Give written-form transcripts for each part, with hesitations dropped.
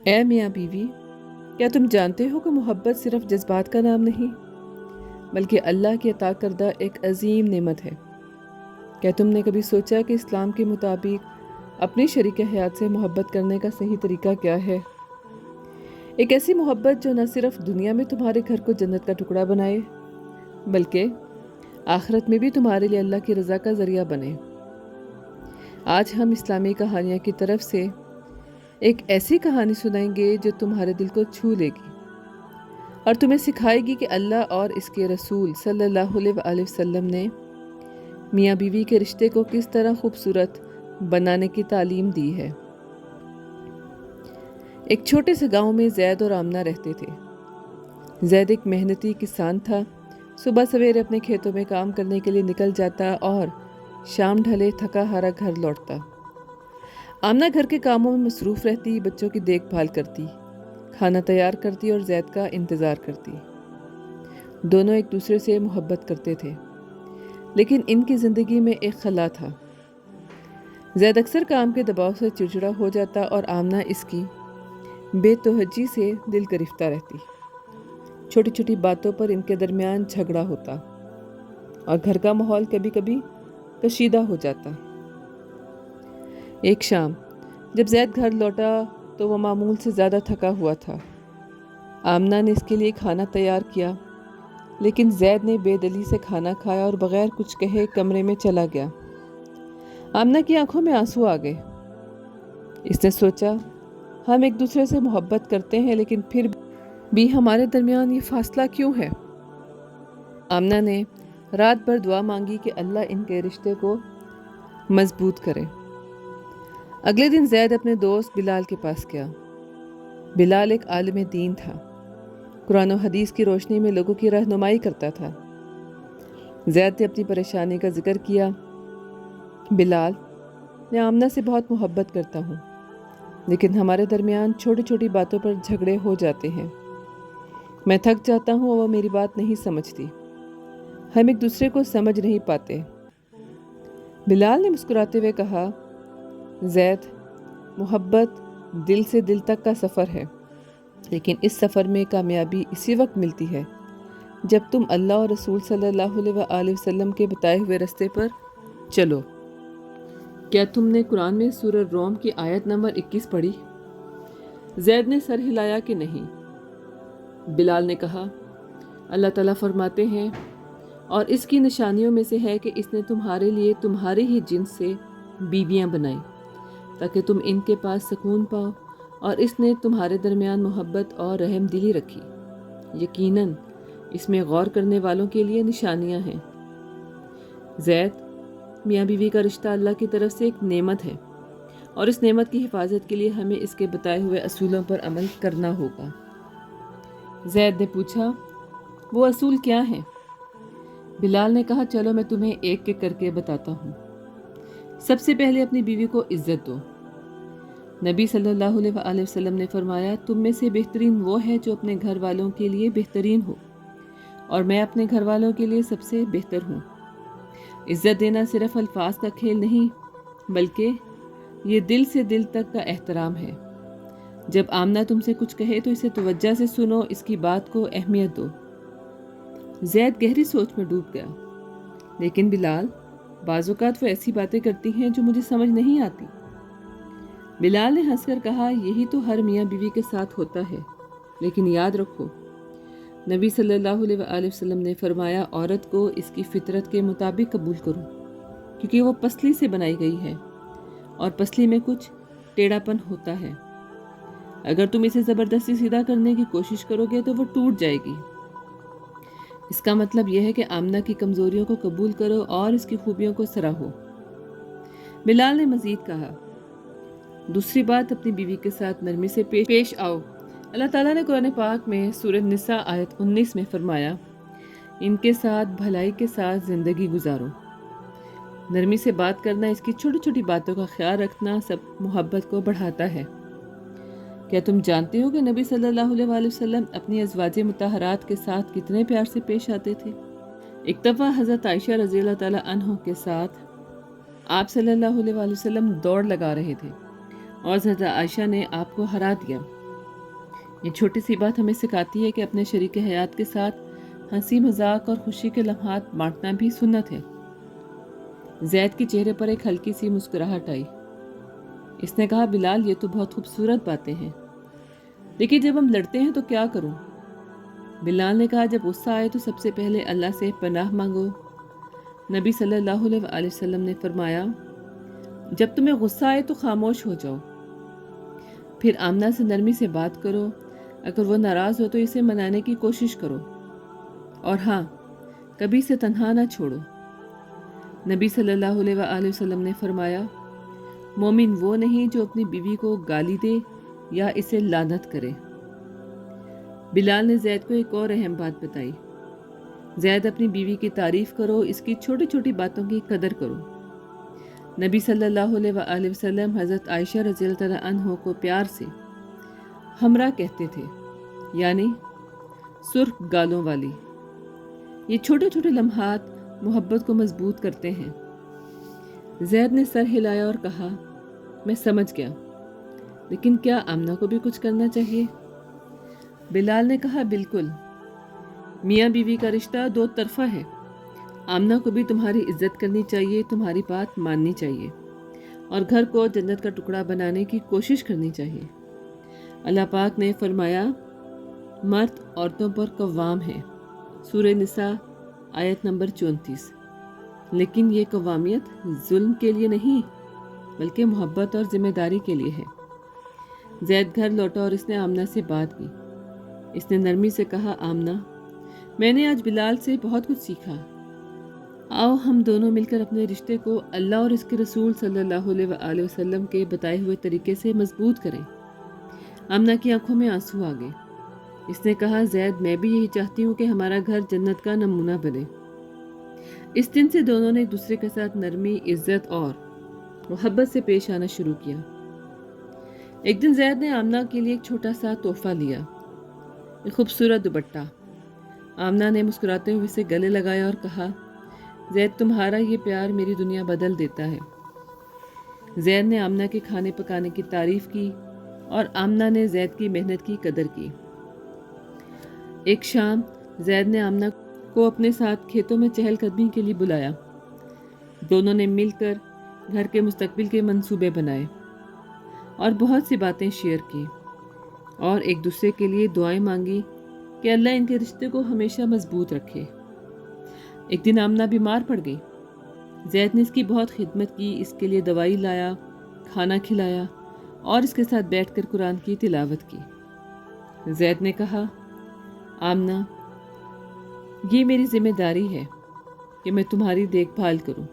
اے میاں بیوی، کیا تم جانتے ہو کہ محبت صرف جذبات کا نام نہیں بلکہ اللہ کی عطا کردہ ایک عظیم نعمت ہے؟ کیا تم نے کبھی سوچا کہ اسلام کے مطابق اپنی شریک حیات سے محبت کرنے کا صحیح طریقہ کیا ہے؟ ایک ایسی محبت جو نہ صرف دنیا میں تمہارے گھر کو جنت کا ٹکڑا بنائے بلکہ آخرت میں بھی تمہارے لیے اللہ کی رضا کا ذریعہ بنے۔ آج ہم اسلامی کہانیاں کی طرف سے ایک ایسی کہانی سنائیں گے جو تمہارے دل کو چھو لے گی اور تمہیں سکھائے گی کہ اللہ اور اس کے رسول صلی اللہ علیہ وآلہ وسلم نے میاں بیوی کے رشتے کو کس طرح خوبصورت بنانے کی تعلیم دی ہے۔ ایک چھوٹے سے گاؤں میں زید اور آمنہ رہتے تھے۔ زید ایک محنتی کسان تھا، صبح سویرے اپنے کھیتوں میں کام کرنے کے لیے نکل جاتا اور شام ڈھلے تھکا ہارا گھر لوٹتا۔ آمنہ گھر کے کاموں میں مصروف رہتی، بچوں کی دیکھ بھال کرتی، کھانا تیار کرتی اور زید کا انتظار کرتی۔ دونوں ایک دوسرے سے محبت کرتے تھے، لیکن ان کی زندگی میں ایک خلا تھا۔ زید اکثر کام کے دباؤ سے چڑچڑا ہو جاتا اور آمنہ اس کی بے توجہی سے دل گرفتہ رہتی۔ چھوٹی چھوٹی باتوں پر ان کے درمیان جھگڑا ہوتا اور گھر کا ماحول کبھی کبھی کشیدہ ہو جاتا۔ ایک شام جب زید گھر لوٹا تو وہ معمول سے زیادہ تھکا ہوا تھا۔ آمنہ نے اس کے لیے کھانا تیار کیا، لیکن زید نے بے دلی سے کھانا کھایا اور بغیر کچھ کہے کمرے میں چلا گیا۔ آمنہ کی آنکھوں میں آنسو آ گئے۔ اس نے سوچا، ہم ایک دوسرے سے محبت کرتے ہیں لیکن پھر بھی ہمارے درمیان یہ فاصلہ کیوں ہے؟ آمنہ نے رات بھر دعا مانگی کہ اللہ ان کے رشتے کو مضبوط کرے۔ اگلے دن زید اپنے دوست بلال کے پاس گیا۔ بلال ایک عالم دین تھا، قرآن و حدیث کی روشنی میں لوگوں کی رہنمائی کرتا تھا۔ زید نے اپنی پریشانی کا ذکر کیا۔ بلال، میں آمنہ سے بہت محبت کرتا ہوں، لیکن ہمارے درمیان چھوٹی چھوٹی باتوں پر جھگڑے ہو جاتے ہیں۔ میں تھک جاتا ہوں اور وہ میری بات نہیں سمجھتی۔ ہم ایک دوسرے کو سمجھ نہیں پاتے۔ بلال نے مسکراتے ہوئے کہا، زید، محبت دل سے دل تک کا سفر ہے، لیکن اس سفر میں کامیابی اسی وقت ملتی ہے جب تم اللہ اور رسول صلی اللہ علیہ وآلہ وسلم کے بتائے ہوئے راستے پر چلو۔ کیا تم نے قرآن میں سورہ روم کی آیت نمبر 21 پڑھی؟ زید نے سر ہلایا کہ نہیں۔ بلال نے کہا، اللہ تعالیٰ فرماتے ہیں، اور اس کی نشانیوں میں سے ہے کہ اس نے تمہارے لیے تمہارے ہی جنس سے بیویاں بنائیں تاکہ تم ان کے پاس سکون پاؤ، اور اس نے تمہارے درمیان محبت اور رحم دلی رکھی۔ یقیناً اس میں غور کرنے والوں کے لیے نشانیاں ہیں۔ زید، میاں بیوی کا رشتہ اللہ کی طرف سے ایک نعمت ہے، اور اس نعمت کی حفاظت کے لیے ہمیں اس کے بتائے ہوئے اصولوں پر عمل کرنا ہوگا۔ زید نے پوچھا، وہ اصول کیا ہیں؟ بلال نے کہا، چلو میں تمہیں ایک ایک کر کے بتاتا ہوں۔ سب سے پہلے اپنی بیوی کو عزت دو۔ نبی صلی اللہ علیہ وآلہ وسلم نے فرمایا، تم میں سے بہترین وہ ہے جو اپنے گھر والوں کے لیے بہترین ہو، اور میں اپنے گھر والوں کے لیے سب سے بہتر ہوں۔ عزت دینا صرف الفاظ کا کھیل نہیں بلکہ یہ دل سے دل تک کا احترام ہے۔ جب آمنہ تم سے کچھ کہے تو اسے توجہ سے سنو، اس کی بات کو اہمیت دو۔ زید گہری سوچ میں ڈوب گیا، لیکن بلال، بعض اوقات وہ ایسی باتیں کرتی ہیں جو مجھے سمجھ نہیں آتی۔ بلال نے ہنس کر کہا، یہی تو ہر میاں بیوی کے ساتھ ہوتا ہے، لیکن یاد رکھو، نبی صلی اللہ علیہ وآلہ وسلم نے فرمایا، عورت کو اس کی فطرت کے مطابق قبول کرو، کیونکہ وہ پسلی سے بنائی گئی ہے اور پسلی میں کچھ ٹیڑھا پن ہوتا ہے۔ اگر تم اسے زبردستی سیدھا کرنے کی کوشش کرو گے تو وہ ٹوٹ جائے گی۔ اس کا مطلب یہ ہے کہ آمنہ کی کمزوریوں کو قبول کرو اور اس کی خوبیوں کو سراہو۔ بلال نے مزید کہا، دوسری بات، اپنی بیوی کے ساتھ نرمی سے پیش آؤ۔ اللہ تعالیٰ نے قرآن پاک میں سورہ نساء آیت 19 میں فرمایا، ان کے ساتھ بھلائی کے ساتھ زندگی گزارو۔ نرمی سے بات کرنا، اس کی چھوٹی چھوٹی باتوں کا خیال رکھنا سب محبت کو بڑھاتا ہے۔ کیا تم جانتے ہو کہ نبی صلی اللہ علیہ وآلہ وسلم اپنی ازواج مطہرات کے ساتھ کتنے پیار سے پیش آتے تھے؟ ایک دفعہ حضرت عائشہ رضی اللہ تعالیٰ عنہ کے ساتھ آپ صلی اللہ علیہ وآلہ وسلم دوڑ لگا رہے تھے اور حضرت عائشہ نے آپ کو ہرا دیا۔ یہ چھوٹی سی بات ہمیں سکھاتی ہے کہ اپنے شریک حیات کے ساتھ ہنسی مذاق اور خوشی کے لمحات بانٹنا بھی سنت ہے۔ زید کے چہرے پر ایک ہلکی سی مسکراہٹ آئی۔ اس نے کہا، بلال یہ تو بہت خوبصورت باتیں ہیں، لیکن جب ہم لڑتے ہیں تو کیا کروں؟ بلال نے کہا، جب غصہ آئے تو سب سے پہلے اللہ سے پناہ مانگو۔ نبی صلی اللہ علیہ وآلہ وسلم نے فرمایا، جب تمہیں غصہ آئے تو خاموش ہو جاؤ، پھر آمنہ سے نرمی سے بات کرو، اگر وہ ناراض ہو تو اسے منانے کی کوشش کرو، اور ہاں، کبھی اسے تنہا نہ چھوڑو۔ نبی صلی اللہ علیہ وآلہ وسلم نے فرمایا، مومن وہ نہیں جو اپنی بیوی کو گالی دے یا اسے لعنت کرے۔ بلال نے زید کو ایک اور اہم بات بتائی، زید اپنی بیوی کی تعریف کرو، اس کی چھوٹی چھوٹی باتوں کی قدر کرو۔ نبی صلی اللہ علیہ وآلہ وسلم حضرت عائشہ رضی اللہ تعالیٰ عنہ کو پیار سے ہمراہ کہتے تھے، یعنی سرخ گالوں والی۔ یہ چھوٹے چھوٹے لمحات محبت کو مضبوط کرتے ہیں۔ زید نے سر ہلایا اور کہا، میں سمجھ گیا، لیکن کیا آمنہ کو بھی کچھ کرنا چاہیے؟ بلال نے کہا، بالکل، میاں بیوی کا رشتہ دو طرفہ ہے۔ آمنہ کو بھی تمہاری عزت کرنی چاہیے، تمہاری بات ماننی چاہیے، اور گھر کو جنت کا ٹکڑا بنانے کی کوشش کرنی چاہیے۔ اللہ پاک نے فرمایا، مرد عورتوں پر قوام ہے، سورہ نساء آیت نمبر 34۔ لیکن یہ قوامیت ظلم کے لیے نہیں، بلکہ محبت اور ذمہ داری کے لیے ہے۔ زید گھر لوٹا اور اس نے آمنہ سے بات کی۔ اس نے نرمی سے کہا، آمنہ، میں نے آج بلال سے بہت کچھ سیکھا، آؤ ہم دونوں مل کر اپنے رشتے کو اللہ اور اس کے رسول صلی اللہ علیہ وآلہ وسلم کے بتائے ہوئے طریقے سے مضبوط کریں۔ آمنہ کی آنکھوں میں آنسو آ گئے۔ اس نے کہا، زید میں بھی یہی چاہتی ہوں کہ ہمارا گھر جنت کا نمونہ بنے۔ اس دن سے دونوں نے ایک دوسرے کے ساتھ نرمی، عزت اور محبت سے پیش آنا شروع کیا۔ ایک دن زید نے آمنہ کے لیے ایک چھوٹا سا تحفہ لیا، ایک خوبصورت دوپٹہ۔ آمنہ نے مسکراتے ہوئے اسے گلے لگایا اور کہا، زید تمہارا یہ پیار میری دنیا بدل دیتا ہے۔ زید نے آمنہ کے کھانے پکانے کی تعریف کی اور آمنہ نے زید کی محنت کی قدر کی۔ ایک شام زید نے آمنہ کو اپنے ساتھ کھیتوں میں چہل قدمی کے لیے بلایا۔ دونوں نے مل کر گھر کے مستقبل کے منصوبے بنائے اور بہت سی باتیں شیئر کی، اور ایک دوسرے کے لیے دعائیں مانگی کہ اللہ ان کے رشتے کو ہمیشہ مضبوط رکھے۔ ایک دن آمنہ بیمار پڑ گئی۔ زید نے اس کی بہت خدمت کی، اس کے لیے دوائی لایا، کھانا کھلایا اور اس کے ساتھ بیٹھ کر قرآن کی تلاوت کی۔ زید نے کہا، آمنہ، یہ میری ذمہ داری ہے کہ میں تمہاری دیکھ بھال کروں۔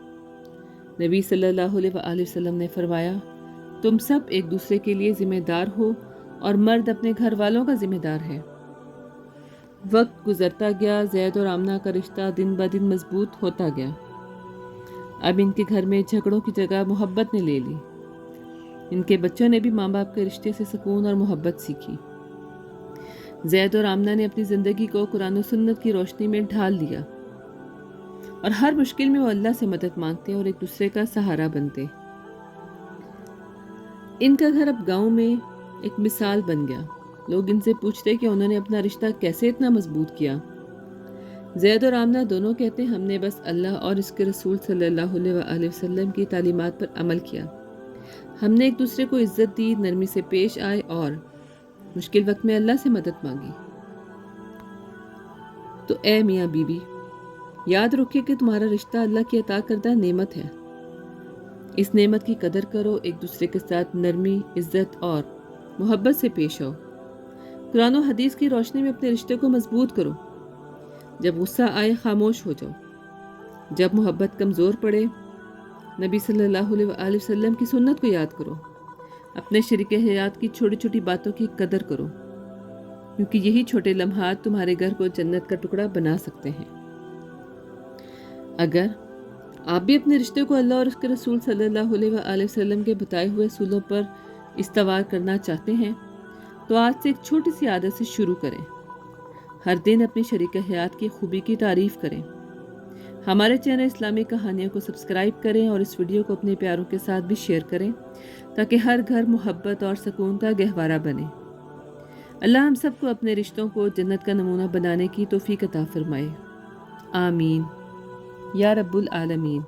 نبی صلی اللہ علیہ وآلہ وسلم نے فرمایا، تم سب ایک دوسرے کے لیے ذمہ دار ہو، اور مرد اپنے گھر والوں کا ذمہ دار ہے۔ وقت گزرتا گیا، زید اور آمنہ کا رشتہ دن بدن مضبوط ہوتا گیا۔ اب ان کے گھر میں جھگڑوں کی جگہ محبت نے لے لی۔ ان کے بچوں نے بھی ماں باپ کے رشتے سے سکون اور محبت سیکھی۔ زید اور آمنہ نے اپنی زندگی کو قرآن و سنت کی روشنی میں ڈھال لیا، اور ہر مشکل میں وہ اللہ سے مدد مانگتے اور ایک دوسرے کا سہارا بنتے۔ ان کا گھر اب گاؤں میں ایک مثال بن گیا۔ لوگ ان سے پوچھتے کہ انہوں نے اپنا رشتہ کیسے اتنا مضبوط کیا۔ زید اور آمنہ دونوں کہتے، ہم نے بس اللہ اور اس کے رسول صلی اللہ علیہ وآلہ وسلم کی تعلیمات پر عمل کیا۔ ہم نے ایک دوسرے کو عزت دی، نرمی سے پیش آئے اور مشکل وقت میں اللہ سے مدد مانگی۔ تو اے میاں بیوی، یاد رکھے کہ تمہارا رشتہ اللہ کی عطا کردہ نعمت ہے۔ اس نعمت کی قدر کرو، ایک دوسرے کے ساتھ نرمی، عزت اور محبت سے پیش آؤ۔ قرآن و حدیث کی روشنی میں اپنے رشتے کو مضبوط کرو۔ جب غصہ آئے خاموش ہو جاؤ۔ جب محبت کمزور پڑے، نبی صلی اللہ علیہ وآلہ وسلم کی سنت کو یاد کرو۔ اپنے شریک حیات کی چھوٹی چھوٹی باتوں کی قدر کرو، کیونکہ یہی چھوٹے لمحات تمہارے گھر کو جنت کا ٹکڑا بنا سکتے ہیں۔ اگر آپ بھی اپنے رشتے کو اللہ اور اس کے رسول صلی اللہ علیہ وآلہ وسلم کے بتائے ہوئے اصولوں پر استوار کرنا چاہتے ہیں، تو آج سے ایک چھوٹی سی عادت سے شروع کریں۔ ہر دن اپنی شریک حیات کی خوبی کی تعریف کریں۔ ہمارے چینل اسلامی کہانیوں کو سبسکرائب کریں اور اس ویڈیو کو اپنے پیاروں کے ساتھ بھی شیئر کریں، تاکہ ہر گھر محبت اور سکون کا گہوارہ بنے۔ اللہ ہم سب کو اپنے رشتوں کو جنت کا نمونہ بنانے کی توفیق عطا فرمائے، آمین یا رب العالمین۔